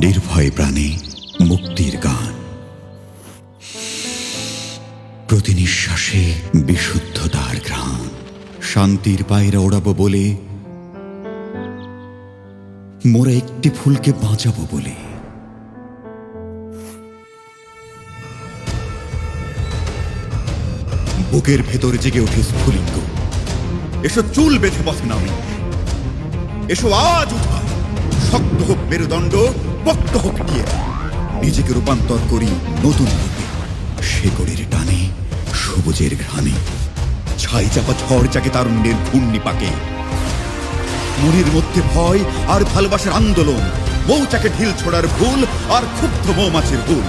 নির্ভয় প্রাণে মুক্তির গান। প্রতি নিঃশ্বাসে বিশুদ্ধতার ঘ্রাণ। শান্তির পায়রা ওড়াবো বলে, মোরা একটি ফুলকে বাঁচাবো বলে। বুকের ভেতরে জেগে ওঠে স্ফুলিঙ্গ। এসো চুল বেঁধে পথে নামি, এসো আজ উঠাই। শক্ত হোক মেরুদণ্ড, পক্ত হোক টিয়ে, নিজেকে রূপান্তর করি নতুন রূপে। শেকড়ের টানে, সবুজের ঘ্রাণে, ছাই চাপা ঝড় যাকে তারুণ্যের ঘূর্ণি পাকে। মনের মধ্যে ভয় আর ভালোবাসার আন্দোলন, মৌচাকে ঢিল ছোড়ার ভুল আর ক্ষুব্ধ মৌমাছির ভুল।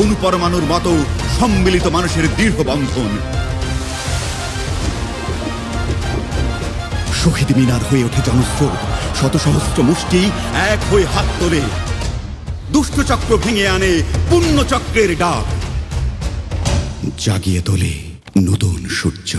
অনুপরমাণুর মতো সম্মিলিত মানুষের দৃঢ় বন্ধন। শহীদ মিনার হয়ে ওঠে জনস্রোত, শত সহস্র মুষ্টি এক হয়ে হাত তোলে। দুষ্ট চক্র ভেঙে আনে পুণ্য চক্রের ডাক, জাগিয়ে তোলে নতুন সূর্য।